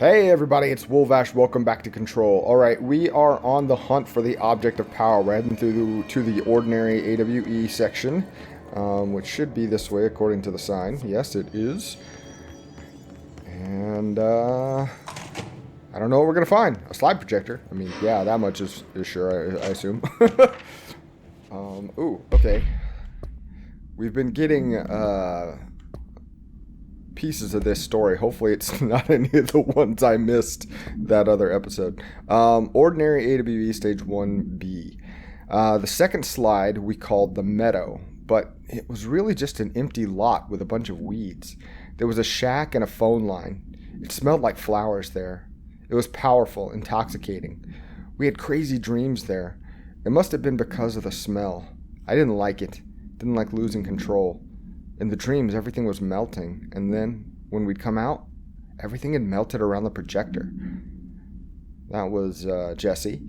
Hey everybody, it's Wolvash. Welcome back to Control. Alright, we are on the hunt for the object of power. We're heading to the ordinary AWE section, which should be this way according to the sign. Yes, it is. And, I don't know what we're going to find. A slide projector. I mean, yeah, that much is sure, I assume. Ooh, okay. We've been getting, pieces of this story. Hopefully it's not any of the ones I missed that other episode. Ordinary AWE Stage 1B. The second slide we called the Meadow, but it was really just an empty lot with a bunch of weeds. There was a shack and a phone line. It smelled like flowers there. It was powerful, intoxicating. We had crazy dreams there. It must have been because of the smell. I didn't like it. Didn't like losing control. In the dreams, everything was melting, and then, when we'd come out, everything had melted around the projector. That was, Jesse.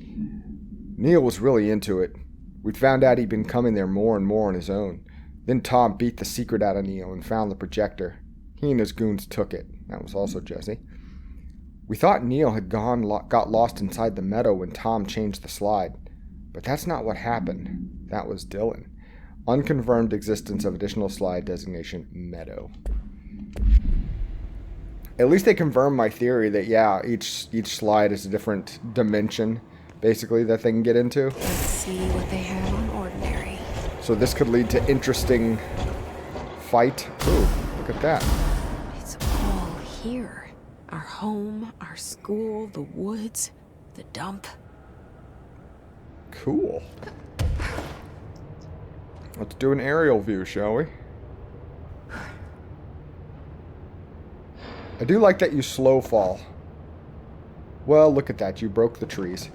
Neil was really into it. We'd found out he'd been coming there more and more on his own. Then Tom beat the secret out of Neil and found the projector. He and his goons took it. That was also Jesse. We thought Neil had got lost inside the meadow when Tom changed the slide. But that's not what happened. That was Dylan. Unconfirmed existence of additional slide designation Meadow. At least they confirmed my theory that, yeah, each slide is a different dimension, basically, that they can get into. Let's see what they have on ordinary. So this could lead to interesting fight. Ooh, look at that. It's all here. Our home, our school, the woods, the dump. Cool. Let's do an aerial view, shall we? I do like that you slow fall. Well, look at that. You broke the trees.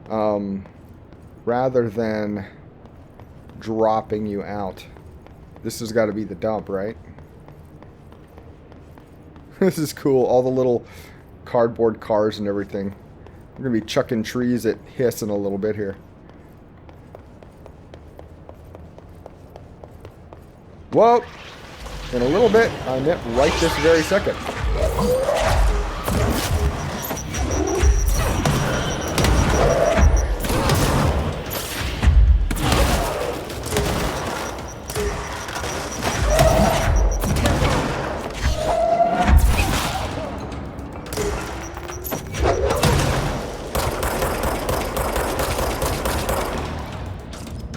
Rather than dropping you out. This has got to be the dump, right? This is cool. All the little cardboard cars and everything. We're going to be chucking trees at Hiss in a little bit here. Whoa! In a little bit, I meant right this very second.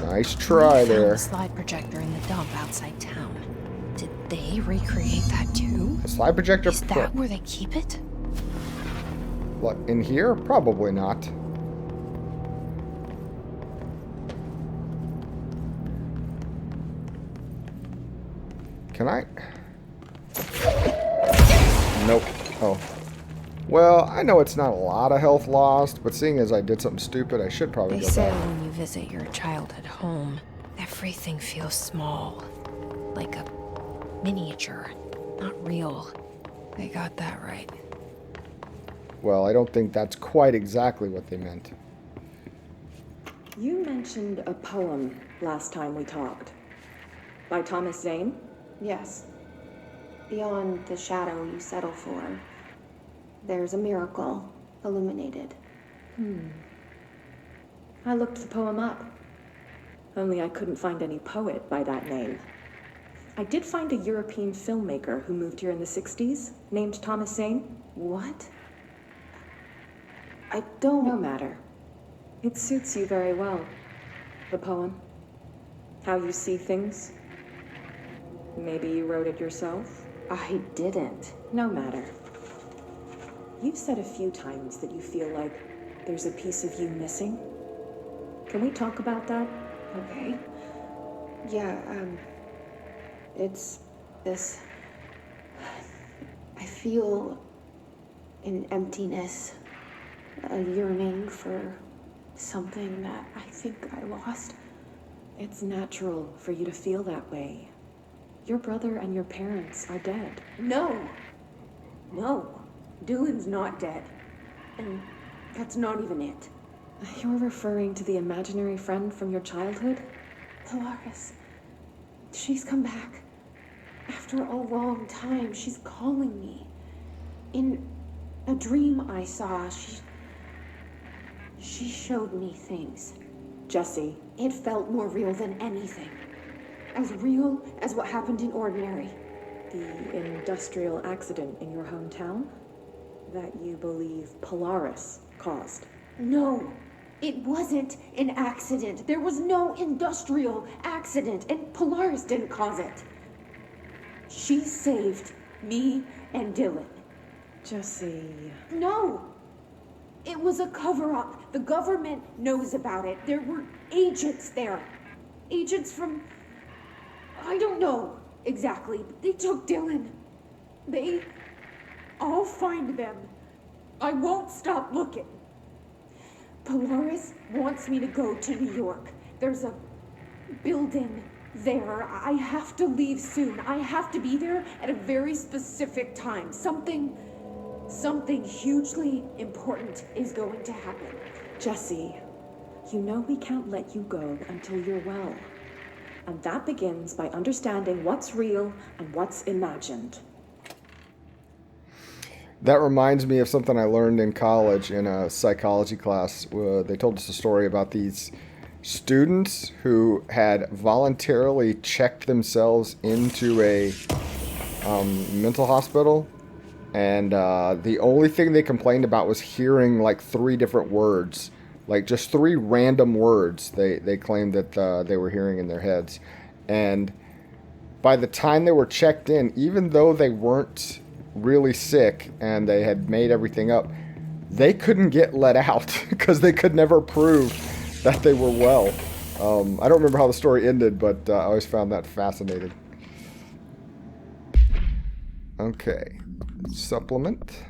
Nice try there. The slide projector in the dump outside town. Did they recreate that too? The slide projector. Is that where they keep it? What, in here? Probably not. Can I? Nope. Oh. Well, I know it's not a lot of health lost, but seeing as I did something stupid, I should probably They go say back. when you visit your childhood home, everything feels small. Like a miniature. Not real. They got that right. Well, I don't think that's quite exactly what they meant. You mentioned a poem last time we talked. By Thomas Zane? Yes. Beyond the shadow you settle for, there's a miracle illuminated. I looked the poem up. Only I couldn't find any poet by that name. I did find a European filmmaker who moved here in the 60s, named Thomas Zane. What? I don't... No matter. It suits you very well. The poem. How you see things. Maybe you wrote it yourself? I didn't. No matter. You've said a few times that you feel like there's a piece of you missing. Can we talk about that? Okay. Yeah, it's this... I feel an emptiness, a yearning for something that I think I lost. It's natural for you to feel that way. Your brother and your parents are dead. No. Dylan's not dead. And that's not even it. You're referring to the imaginary friend from your childhood? Polaris. She's come back. After a long time, she's calling me. In A dream I saw. She showed me things. Jesse, It felt more real than anything. As real as what happened in Ordinary. the industrial accident in your hometown that you believe Polaris caused. No, it wasn't an accident. There was no industrial accident, and Polaris didn't cause it. She saved me and Dylan. Jesse... No! It was a cover-up. The government knows about it. There were agents there. Agents from... I don't know exactly, but they took Dylan. I'll find them. I won't stop looking. Polaris wants me to go to New York. There's a building there. I have to leave soon. I have to be there at a very specific time. Something hugely important is going to happen. Jesse, you know we can't let you go until you're well. And that begins by understanding what's real and what's imagined. That reminds me of something I learned in college in a psychology class. They told us a story about these students who had voluntarily checked themselves into a mental hospital, and the only thing they complained about was hearing like 3 different words, like just 3 random words they claimed that they were hearing in their heads. And by the time they were checked in, even though they weren't really sick and they had made everything up, they couldn't get let out because they could never prove that they were well. I don't remember how the story ended, but I always found that fascinating. Okay, supplement.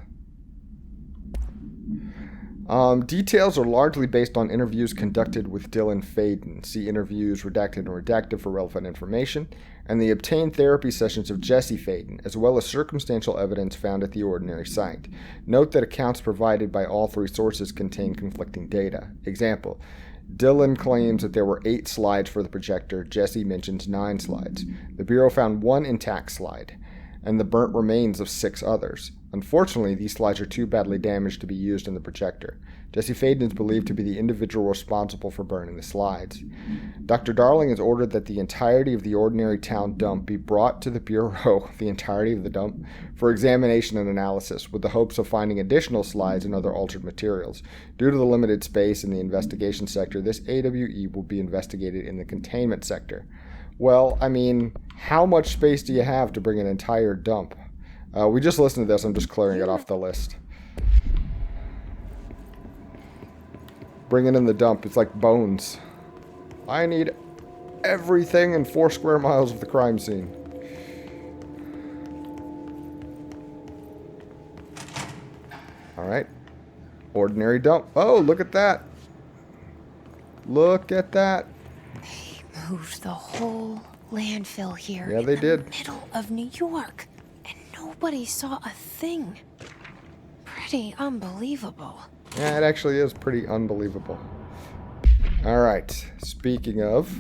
Details are largely based on interviews conducted with Dylan Faden. See interviews redacted and redacted for relevant information, and the obtained therapy sessions of Jesse Faden, as well as circumstantial evidence found at the Ordinary site. Note that accounts provided by all 3 sources contain conflicting data. Example, Dylan claims that there were 8 slides for the projector. Jesse mentions 9 slides. The Bureau found 1 intact slide, and the burnt remains of 6 others. Unfortunately, these slides are too badly damaged to be used in the projector. Jesse Faden is believed to be the individual responsible for burning the slides. Dr. Darling has ordered that the entirety of the Ordinary Town dump be brought to the Bureau, the entirety of the dump, for examination and analysis, with the hopes of finding additional slides and other altered materials. Due to the limited space in the investigation sector, this AWE will be investigated in the containment sector. Well, I mean, how much space do you have to bring an entire dump? We just listened to this. I'm just clearing it off the list. Bringing in the dump. It's like bones. I need everything in 4 square miles of the crime scene. Alright. Ordinary dump. Oh, look at that. Look at that. They moved the whole landfill here. Yeah, they did. In the middle of New York. And nobody saw a thing. Pretty unbelievable. Yeah, it actually is pretty unbelievable. Alright, speaking of...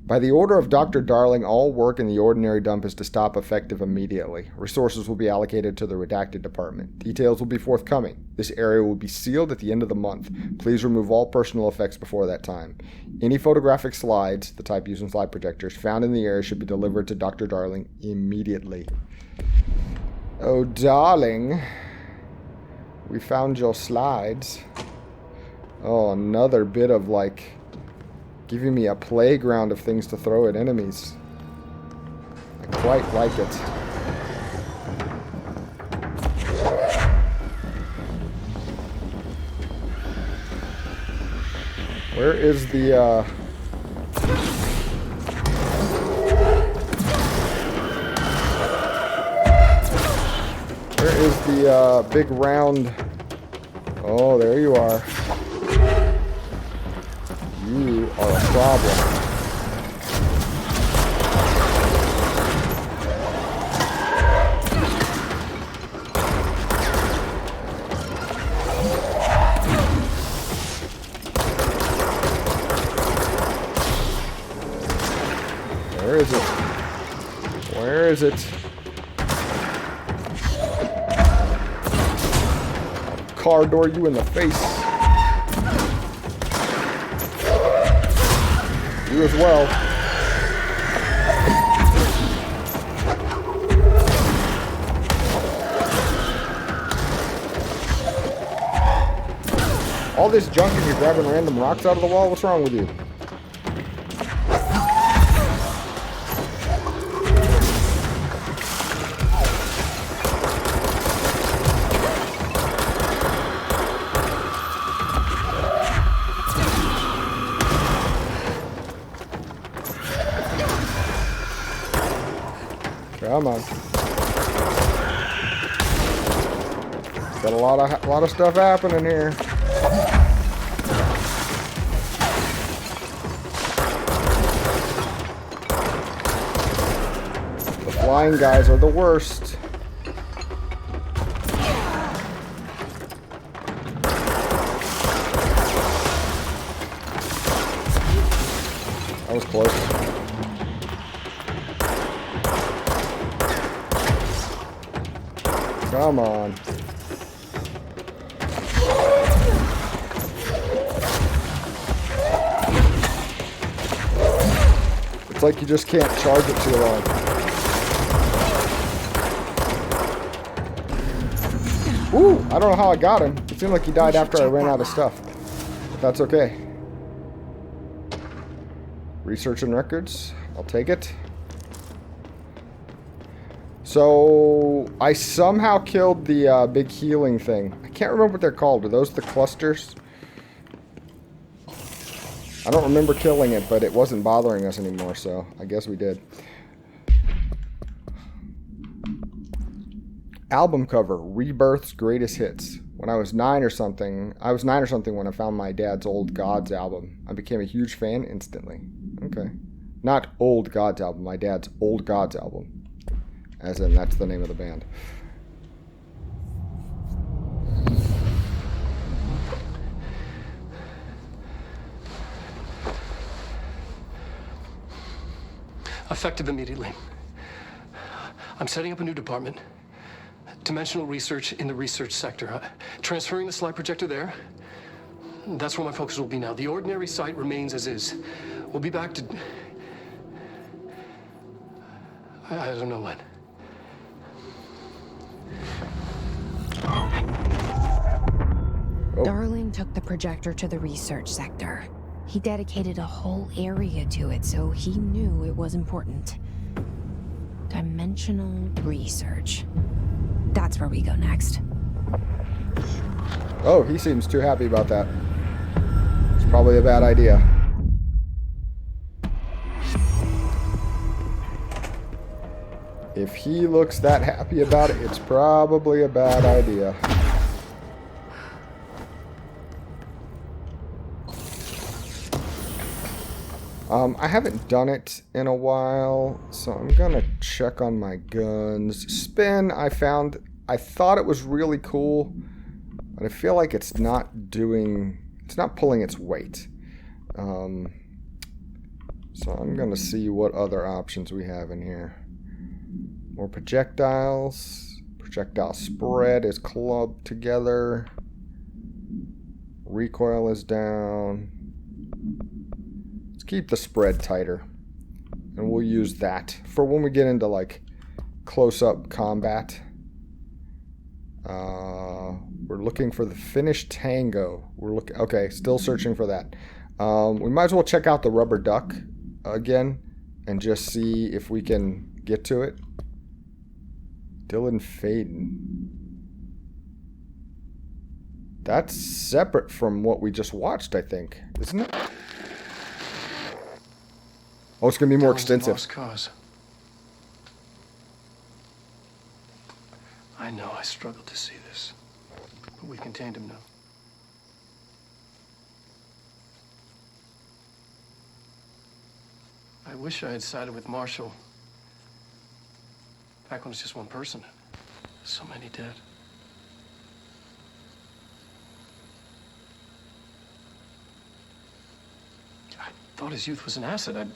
By the order of Dr. Darling, all work in the Ordinary dump is to stop effective immediately. Resources will be allocated to the redacted department. Details will be forthcoming. This area will be sealed at the end of the month. Please remove all personal effects before that time. Any photographic slides, the type used in slide projectors, found in the area should be delivered to Dr. Darling immediately. Oh, darling. We found your slides. Oh, another bit of, like, giving me a playground of things to throw at enemies. I quite like it. Where is the, Where is the, big round... Oh, there you are. You are a problem. Where is it? Where is it? car door you in the face. You as well. All this junk and you're grabbing random rocks out of the wall? What's wrong with you? Come on. Got a lot of stuff happening here. The flying guys are the worst. That was close. Come on. It's like you just can't charge it too long. Ooh, I don't know how I got him. It seemed like he died after I ran out of stuff. But that's okay. Research and records. I'll take it. So, I somehow killed the big healing thing. I can't remember what they're called. Are those the clusters? I don't remember killing it, but it wasn't bothering us anymore, so I guess we did. Album cover, Rebirth's Greatest Hits. When I was 9 or something, when I found my dad's Old Gods album. I became a huge fan instantly. Okay. Not Old Gods album, my dad's Old Gods album. As in, that's the name of the band. Effective immediately. I'm setting up a new department. Dimensional research in the research sector. Transferring the slide projector there. That's where my focus will be now. The ordinary site remains as is. We'll be back to... I don't know when. Oh. Darling took the projector to the research sector. He dedicated a whole area to it, so he knew it was important. Dimensional research. That's where we go next. Oh, he seems too happy about that. It's probably a bad idea. If he looks that happy about it, it's probably a bad idea. I haven't done it in a while, so I'm gonna check on my guns. Spin, I thought it was really cool, but I feel like it's not pulling its weight. So I'm gonna see what other options we have in here. More projectiles. Projectile spread is clubbed together. Recoil is down. Let's keep the spread tighter. And we'll use that for when we get into like close-up combat. We're looking for the Finnish Tango. Okay, still searching for that. We might as well check out the rubber duck again and just see if we can get to it. Dylan Faden. That's separate from what we just watched, I think, isn't it? Oh, it's gonna be more extensive. Lost cause. I know I struggled to see this, but we've contained him now. I wish I had sided with Marshall. Back when it's just one person. So many dead. I thought his youth was an asset.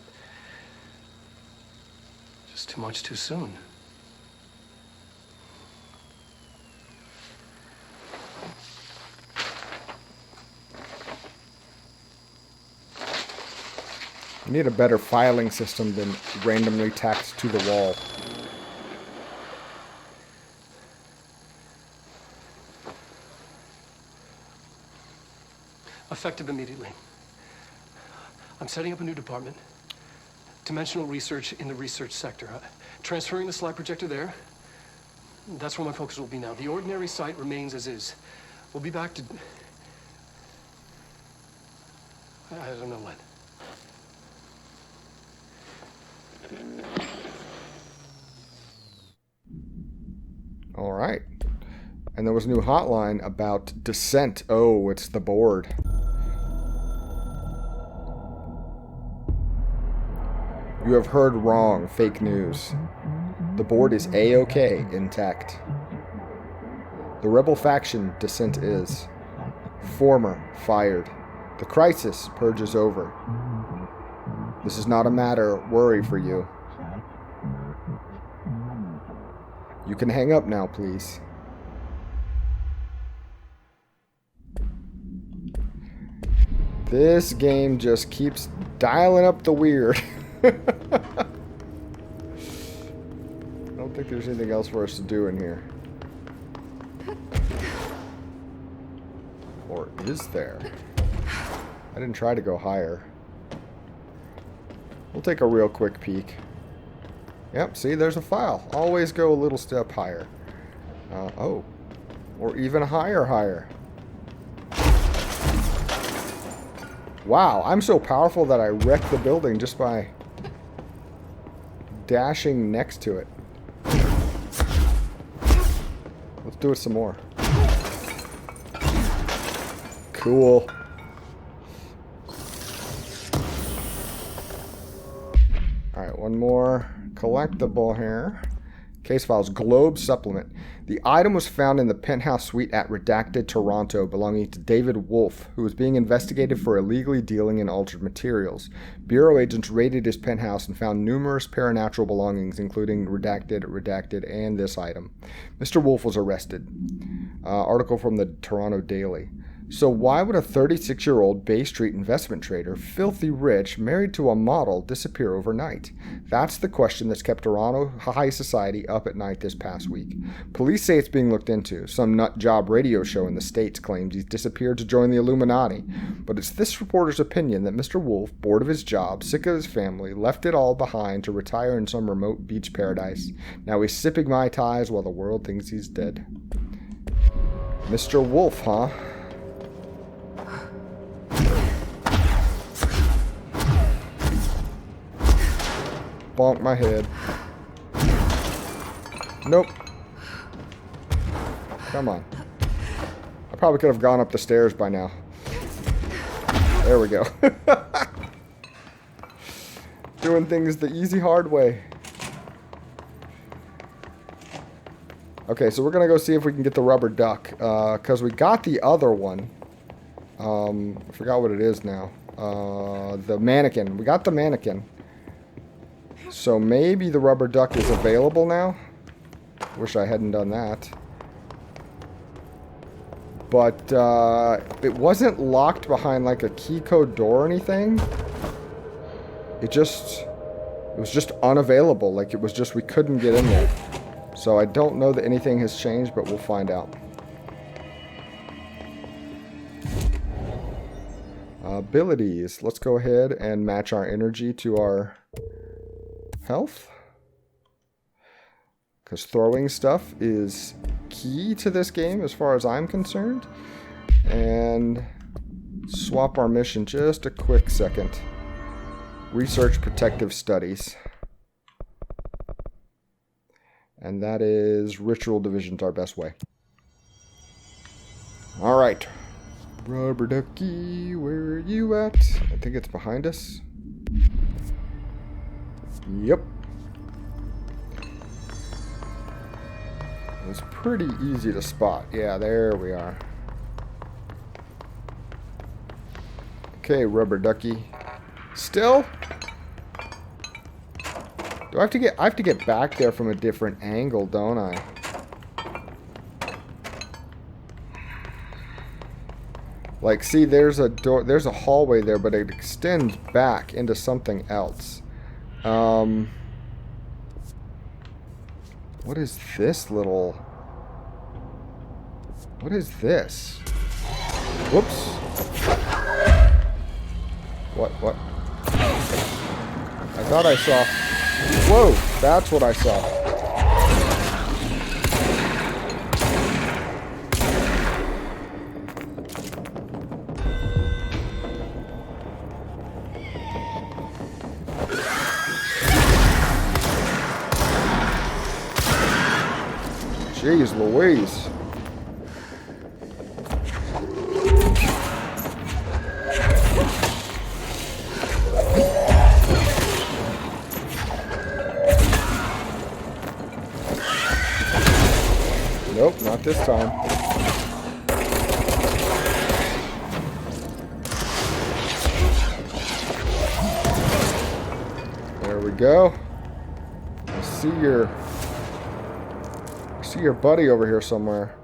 Just too much too soon. We need a better filing system than randomly tacked to the wall. Effective immediately. I'm setting up a new department. Dimensional research in the research sector. Transferring the slide projector there. That's where my focus will be now. The ordinary site remains as is. We'll be back to... I don't know when. All right. And there was a new hotline about descent. Oh, it's the board. You have heard wrong. Fake news. The board is A-OK, intact. The rebel faction descent is. Former fired. The crisis purge is over. This is not a matter of worry for you. You can hang up now, please. This game just keeps dialing up the weird. I don't think there's anything else for us to do in here. Or is there? I didn't try to go higher. We'll take a real quick peek. Yep, see, there's a file. Always go a little step higher. Oh. Or even higher. Wow, I'm so powerful that I wrecked the building just by dashing next to it. Let's do it some more. Cool. Alright, one more collectible here. Case files, Globe Supplement. The item was found in the penthouse suite at Redacted, Toronto, belonging to David Wolf, who was being investigated for illegally dealing in altered materials. Bureau agents raided his penthouse and found numerous paranatural belongings, including Redacted, and this item. Mr. Wolf was arrested. Article from the Toronto Daily. So why would a 36-year-old Bay Street investment trader, filthy rich, married to a model, disappear overnight? That's the question that's kept Toronto high society up at night this past week. Police say it's being looked into. Some nut job radio show in the States claims he's disappeared to join the Illuminati. But it's this reporter's opinion that Mr. Wolf, bored of his job, sick of his family, left it all behind to retire in some remote beach paradise. Now he's sipping Mai Tais while the world thinks he's dead. Mr. Wolf, huh? Bonk my head. Nope. Come on. I probably could have gone up the stairs by now. There we go. Doing things the easy, hard way. Okay, so we're going to go see if we can get the rubber duck. Because we got the other one. I forgot what it is now. The mannequin. We got the mannequin. So maybe the rubber duck is available now. Wish I hadn't done that. But it wasn't locked behind like a key code door or anything. It was just unavailable. Like it was just, we couldn't get in there. So I don't know that anything has changed, but we'll find out. Abilities. Let's go ahead and match our energy to our health. Because throwing stuff is key to this game as far as I'm concerned. And swap our mission just a quick second. Research protective studies. And that is ritual division's our best way. Alright. Rubber ducky, where are you at? I think it's behind us. Yep. It was pretty easy to spot. Yeah, there we are. Okay, rubber ducky. Still? Do I have to get back there from a different angle, don't I? Like, see, there's a door, there's a hallway there, but it extends back into something else. What is this little... What is this? Whoops. What? I thought I saw... Whoa, that's what I saw. Jeez Louise. Nope, not this time. There we go. I see your buddy over here somewhere.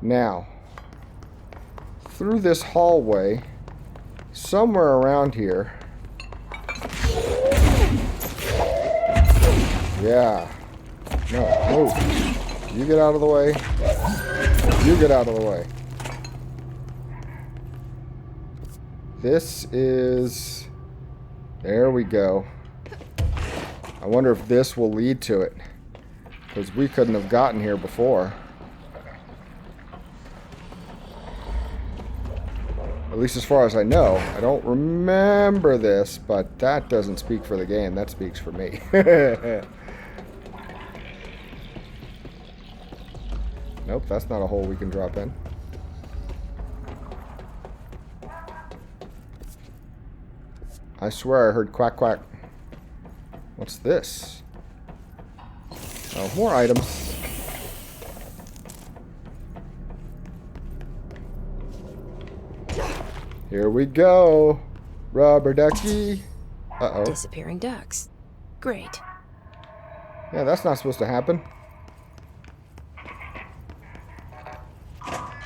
Now, through this hallway, somewhere around here. Yeah. No, move. You get out of the way. You get out of the way. This is... There we go. I wonder if this will lead to it. Because we couldn't have gotten here before. At least as far as I know. I don't remember this, but that doesn't speak for the game. That speaks for me. Nope, that's not a hole we can drop in. I swear I heard quack quack. What's this? Oh, more items. Here we go. Rubber ducky. Uh-oh. Disappearing ducks. Great. Yeah, that's not supposed to happen.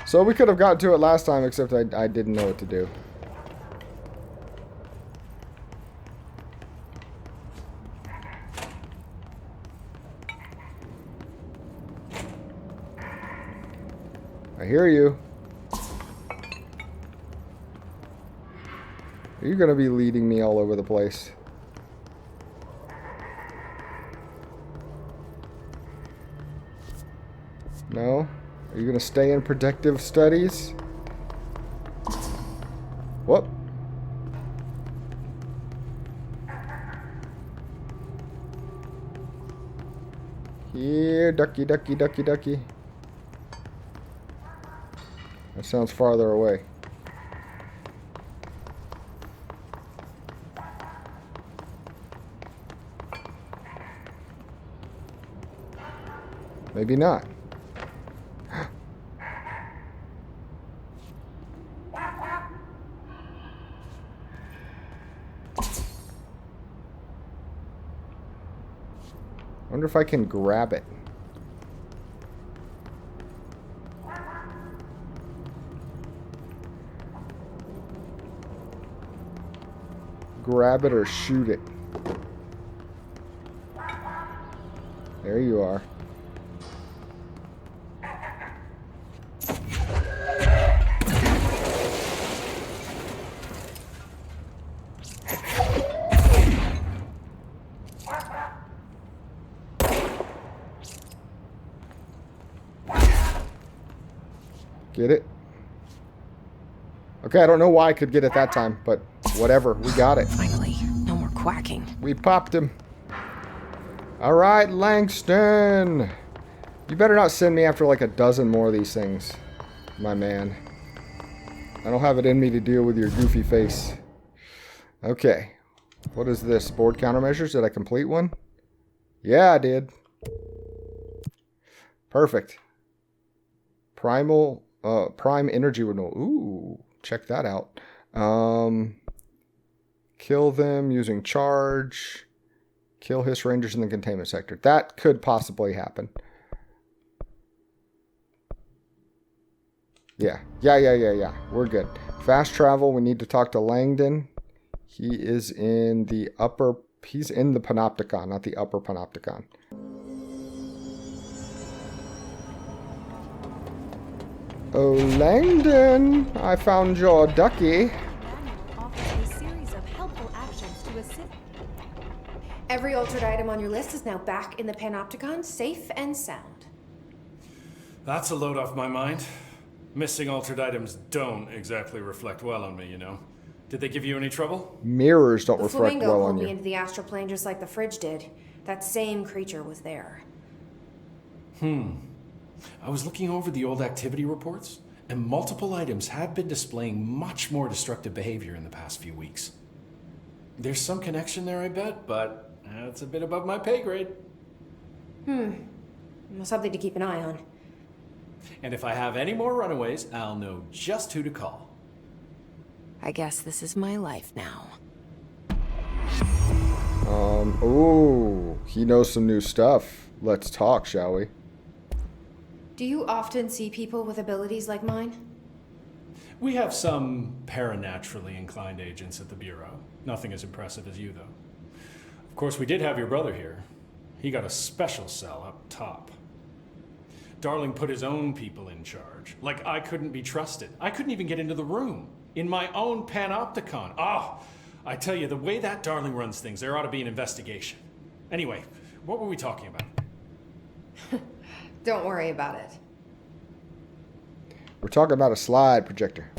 So we could have gotten to it last time, except I didn't know what to do. I hear you. Are you going to be leading me all over the place? No? Are you going to stay in protective studies? Whoop. Here, ducky, ducky, ducky, ducky. That sounds farther away. Maybe not. I wonder if I can grab it. Grab it or shoot it. There you are. Get it? Okay, I don't know why I could get it that time, but whatever. We got it. Finally, no more quacking. We popped him. All right, Langston. You better not send me after like a dozen more of these things, my man. I don't have it in me to deal with your goofy face. Okay. What is this? Board countermeasures? Did I complete one? Yeah, I did. Perfect. Prime energy renewal. Ooh, check that out. Kill them using charge. Kill Hiss Rangers in the containment sector. That could possibly happen. Yeah. Yeah. We're good. Fast travel. We need to talk to Langdon. He is in the upper... He's in the Panopticon, not the upper Panopticon. Oh, Langdon, I found your ducky. Offers a series of helpful actions to assist. Every altered item on your list is now back in the Panopticon, safe and sound. That's a load off my mind. Missing altered items don't exactly reflect well on me, you know. Did they give you any trouble? Mirrors don't The reflect flamingo well pulled on me you. into the astral plane just like the fridge did. That same creature was there. I was looking over the old activity reports, and multiple items have been displaying much more destructive behavior in the past few weeks. There's some connection there, I bet, but that's a bit above my pay grade. Something to keep an eye on. And if I have any more runaways, I'll know just who to call. I guess this is my life now. Ooh, he knows some new stuff. Let's talk, shall we? Do you often see people with abilities like mine? We have some paranaturally inclined agents at the Bureau. Nothing as impressive as you, though. Of course, we did have your brother here. He got a special cell up top. Darling put his own people in charge. Like I couldn't be trusted. I couldn't even get into the room. In my own Panopticon. I tell you, the way that Darling runs things, there ought to be an investigation. Anyway, what were we talking about? Don't worry about it. We're talking about a slide projector.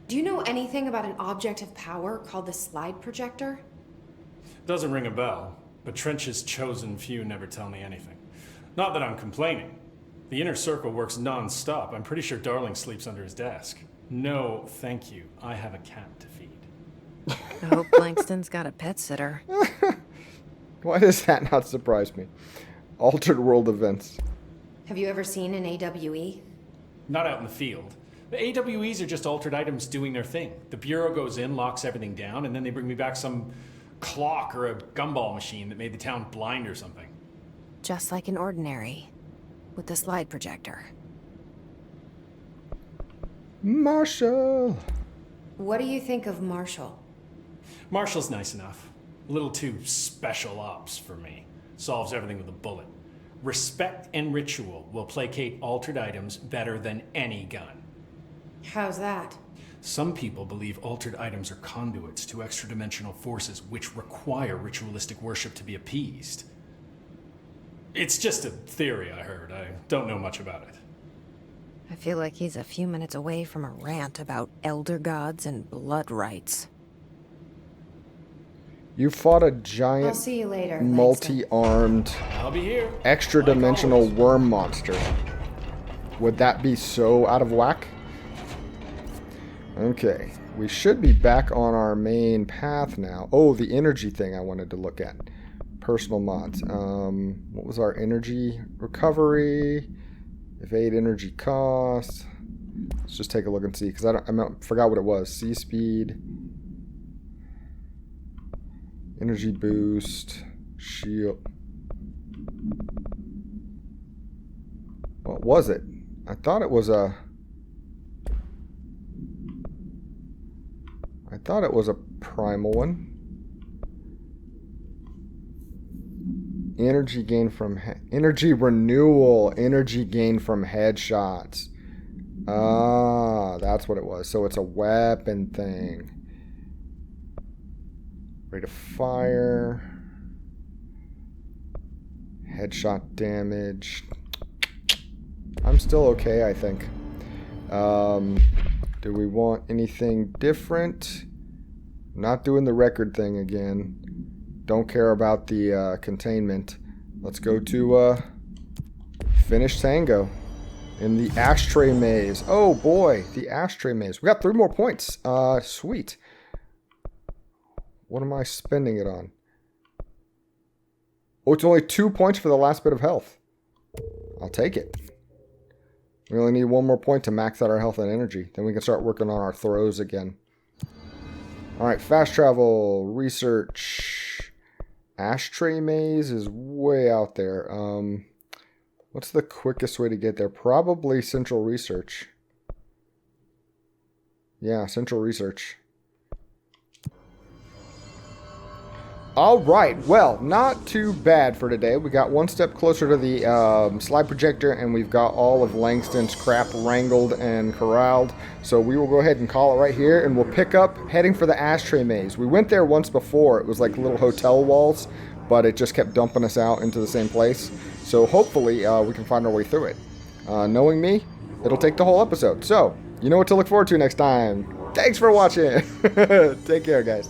Do you know anything about an object of power called the slide projector? Doesn't ring a bell, but Trench's chosen few never tell me anything. Not that I'm complaining. The inner circle works non-stop. I'm pretty sure Darling sleeps under his desk. No, thank you. I have a cat to feed. I hope Langston's got a pet sitter. Why does that not surprise me? Altered world events. Have you ever seen an AWE? Not out in the field. The AWEs are just altered items doing their thing. The Bureau goes in, locks everything down, and then they bring me back some clock or a gumball machine that made the town blind or something. Just like an ordinary. With the slide projector. Marshall. What do you think of Marshall? Marshall's nice enough. A little too special ops for me. Solves everything with a bullet. Respect and ritual will placate altered items better than any gun. How's that? Some people believe altered items are conduits to extra-dimensional forces which require ritualistic worship to be appeased. It's just a theory I heard. I don't know much about it. I feel like he's a few minutes away from a rant about elder gods and blood rites. You fought a I'll giant, see you later. multi-armed, I'll be here. extra-dimensional Like always. worm monster. Would that be so out of whack? Okay, we should be back on our main path now. Oh, the energy thing I wanted to look at. Personal mods. What was our energy recovery? Evade energy cost. Let's just take a look and see, because I forgot what it was. Sea speed, energy boost, shield. What was it? I thought it was a. I thought it was a primal one. Energy gain from energy renewal, energy gain from headshots. Ah, that's what it was. So it's a weapon thing. Rate of fire. Headshot damage. I'm still okay, I think. Do we want anything different? Not doing the record thing again. Don't care about the containment. Let's go to finish Tango in the ashtray maze. Oh boy, the ashtray maze. We got 3 more points. Sweet. What am I spending it on? Oh, it's only 2 points for the last bit of health. I'll take it. We only need 1 more point to max out our health and energy. Then we can start working on our throws again. Alright, fast travel, research. Ashtray maze is way out there. What's the quickest way to get there? Probably central research. Yeah, Central Research. All right, well, not too bad for today. We got one step closer to the slide projector, and we've got all of Langstrom's crap wrangled and corralled. So we will go ahead and call it right here, and we'll pick up heading for the ashtray maze. We went there once before. It was like little hotel walls, but it just kept dumping us out into the same place. So hopefully we can find our way through it. Knowing me, it'll take the whole episode. So you know what to look forward to next time. Thanks for watching. Take care, guys.